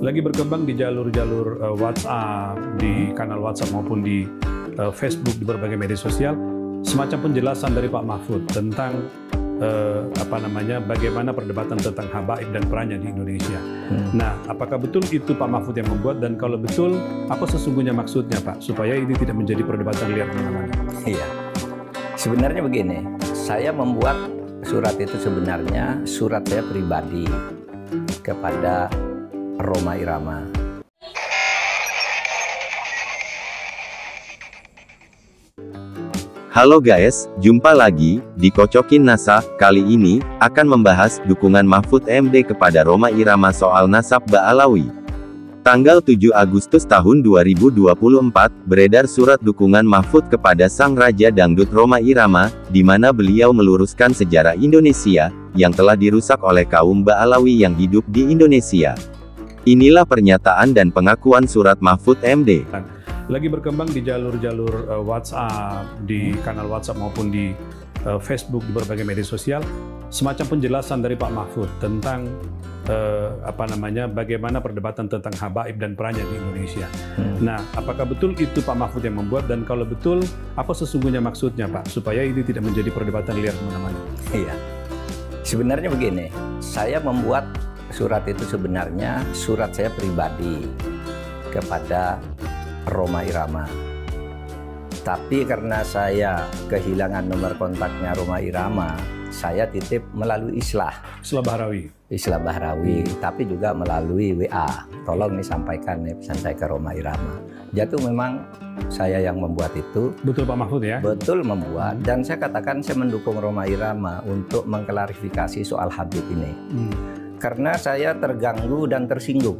lagi berkembang di jalur-jalur WhatsApp, di kanal WhatsApp maupun di Facebook, di berbagai media sosial, semacam penjelasan dari Pak Mahfud tentang bagaimana perdebatan tentang habaib dan perannya di Indonesia. Nah, apakah betul itu Pak Mahfud yang membuat, dan kalau betul, apa sesungguhnya maksudnya, Pak, supaya ini tidak menjadi perdebatan liar kemana-mana? Iya, sebenarnya begini, saya membuat surat itu sebenarnya surat saya pribadi kepada Rhoma Irama. Halo guys, jumpa lagi di Kocokin Nasab. Kali ini akan membahas dukungan Mahfud MD kepada Rhoma Irama soal nasab Ba'alawi. Tanggal 7 Agustus tahun 2024, beredar surat dukungan Mahfud kepada Sang Raja Dangdut Rhoma Irama, di mana beliau meluruskan sejarah Indonesia yang telah dirusak oleh kaum Ba'alawi yang hidup di Indonesia. Inilah pernyataan dan pengakuan surat Mahfud MD. Lagi berkembang di jalur-jalur WhatsApp, di kanal WhatsApp maupun di Facebook, di berbagai media sosial, semacam penjelasan dari Pak Mahfud tentang bagaimana perdebatan tentang habaib dan perannya di Indonesia. Nah, apakah betul itu Pak Mahfud yang membuat, dan kalau betul, apa sesungguhnya maksudnya, Pak, supaya ini tidak menjadi perdebatan liar kemana-mana? Iya, sebenarnya begini, saya membuat surat itu sebenarnya surat saya pribadi kepada Rhoma Irama. Tapi karena saya kehilangan nomor kontaknya Rhoma Irama, saya titip melalui Islah Bahrawi, tapi juga melalui WA. Tolong nih sampaikan nih pesan saya ke Rhoma Irama. Jatuh memang saya yang membuat itu. Betul Pak Mahfud ya? Betul membuat, dan saya katakan saya mendukung Rhoma Irama untuk mengklarifikasi soal Habib ini. Karena saya terganggu dan tersinggung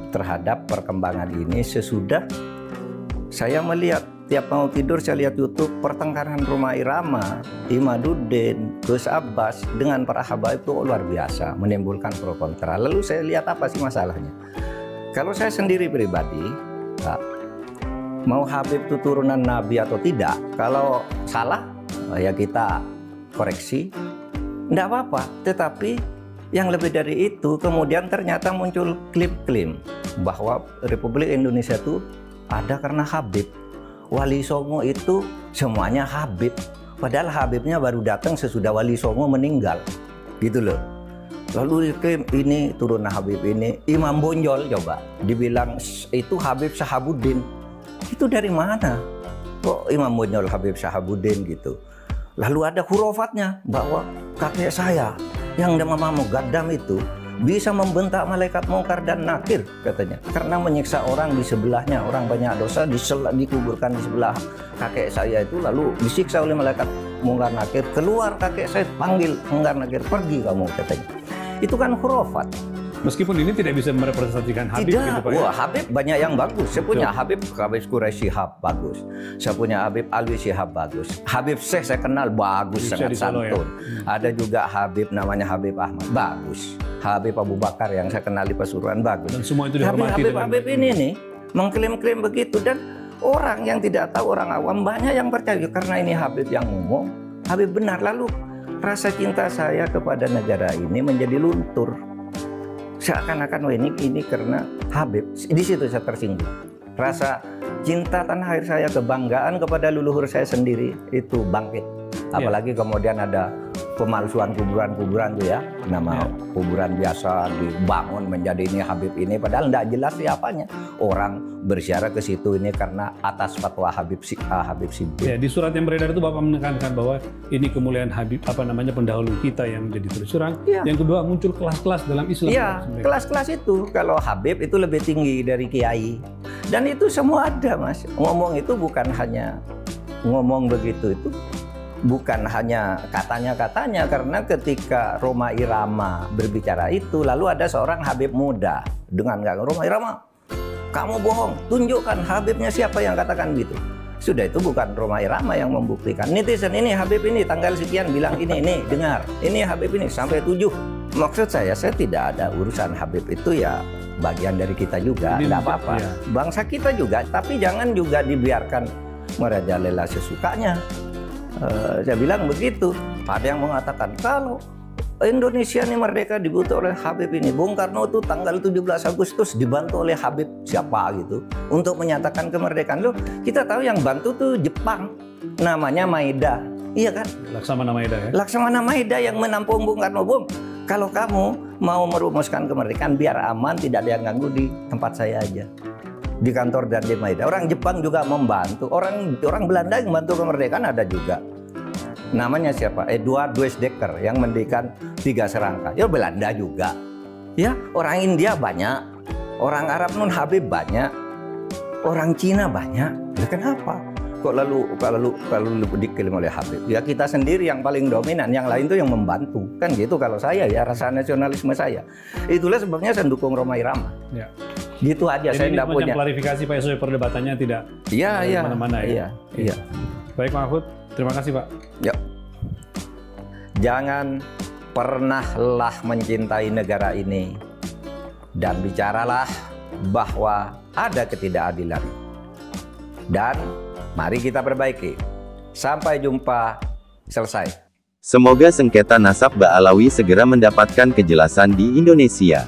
terhadap perkembangan ini sesudah saya melihat tiap mau tidur saya lihat YouTube pertengkaran Rhoma Irama, Imaduddin, Gus Abbas dengan para habaib itu luar biasa, menimbulkan pro kontra. Lalu saya lihat apa sih masalahnya? Kalau saya sendiri pribadi, mau Habib itu turunan Nabi atau tidak, kalau salah ya kita koreksi, enggak apa-apa. Tetapi yang lebih dari itu, kemudian ternyata muncul klaim-klaim bahwa Republik Indonesia itu ada karena Habib. Wali Songo itu semuanya Habib. Padahal Habibnya baru datang sesudah Wali Songo meninggal. Gitu loh. Lalu klaim ini turunan Habib ini. Imam Bonjol coba dibilang itu Habib Sahabuddin. Itu dari mana? Kok Imam Bonjol Habib Sahabuddin gitu? Lalu ada hurufatnya bahwa kakek saya yang namanya Mugaddam itu bisa membentak malaikat mungkar dan nakir katanya, karena menyiksa orang di sebelahnya, orang banyak dosa dikuburkan di sebelah kakek saya itu, lalu disiksa oleh malaikat mungkar nakir, keluar kakek saya panggil mungkar nakir, pergi kamu katanya. Itu kan khurafat. Meskipun ini tidak bisa merepresentasikan Habib tidak, gitu Pak. Wah, Habib banyak yang bagus. Saya punya Habib Quraisy Shihab bagus. Saya punya Habib Alwi Shihab bagus. Habib Syekh saya kenal bagus, sangat santun. Ya? Ada juga Habib namanya Habib Ahmad bagus. Habib Abu Bakar yang saya kenal di Pasuruan bagus. Dan semua itu dihormati. Habib ini nih mengklaim-klaim begitu, dan orang yang tidak tahu, orang awam banyak yang percaya karena ini Habib yang ngomong, Habib benar. Lalu rasa cinta saya kepada negara ini menjadi luntur. Seakan-akan ini karena Habib. Di situ saya tersinggung. Rasa cinta tanah air saya, kebanggaan kepada leluhur saya sendiri itu bangkit. Apalagi kemudian ada pemalsuan kuburan-kuburan tuh ya, nama kuburan biasa dibangun menjadi ini Habib ini, padahal tidak jelas siapanya. Orang berziarah ke situ ini karena atas fatwa Habib Siddiq. Ya, di surat yang beredar itu Bapak menekankan bahwa ini kemuliaan Habib pendahulu kita yang menjadi terserang. Yang kedua, muncul kelas-kelas dalam Islam. Iya, kelas-kelas itu kalau Habib itu lebih tinggi dari kiai, dan itu semua ada, Mas. Ngomong itu bukan hanya ngomong begitu, itu bukan hanya katanya-katanya, karena ketika Rhoma Irama berbicara itu, lalu ada seorang Habib muda dengan Rhoma Irama, kamu bohong, tunjukkan Habibnya siapa yang katakan gitu. Sudah, itu bukan Rhoma Irama yang membuktikan. Netizen ini Habib ini tanggal sekian bilang ini dengar, ini Habib ini sampai 7. Maksud saya tidak ada urusan Habib itu, ya bagian dari kita juga, tidak apa-apa. Bangsa kita juga, tapi jangan juga dibiarkan merajalela sesukanya. Saya bilang begitu. Ada yang mengatakan kalau Indonesia ini merdeka dibantu oleh Habib ini. Bung Karno itu tanggal 17 Agustus dibantu oleh Habib siapa gitu untuk menyatakan kemerdekaan. Loh, kita tahu yang bantu tuh Jepang, namanya Maeda, iya kan? Laksamana Maeda ya. Laksamana Maeda yang menampung Bung Karno. Bung, kalau kamu mau merumuskan kemerdekaan biar aman, tidak ada yang ganggu, di tempat saya aja, di kantor dan di Maeda. Orang Jepang juga membantu, orang Belanda yang membantu kemerdekaan ada juga. Namanya siapa? Eduard Weizsäcker yang mendirikan 3 serangka. Ya Belanda juga. Ya, orang India banyak, orang Arab non Habib banyak, orang Cina banyak. Ya kenapa? Kok lalu diklaim oleh Habib? Ya kita sendiri yang paling dominan, yang lain tuh yang membantu. Kan gitu kalau saya ya, rasa nasionalisme saya. Itulah sebabnya saya dukung Rhoma Irama. Ya. Gitu aja. Jadi saya ini tidak punya klarifikasi Pak supaya perdebatannya tidak kemana-mana ya. Iya. Baik Pak Mahfud, terima kasih Pak. Ya. Jangan pernah lelah mencintai negara ini dan bicaralah bahwa ada ketidakadilan. Dan mari kita perbaiki. Sampai jumpa, selesai. Semoga sengketa nasab Ba'alawi segera mendapatkan kejelasan di Indonesia.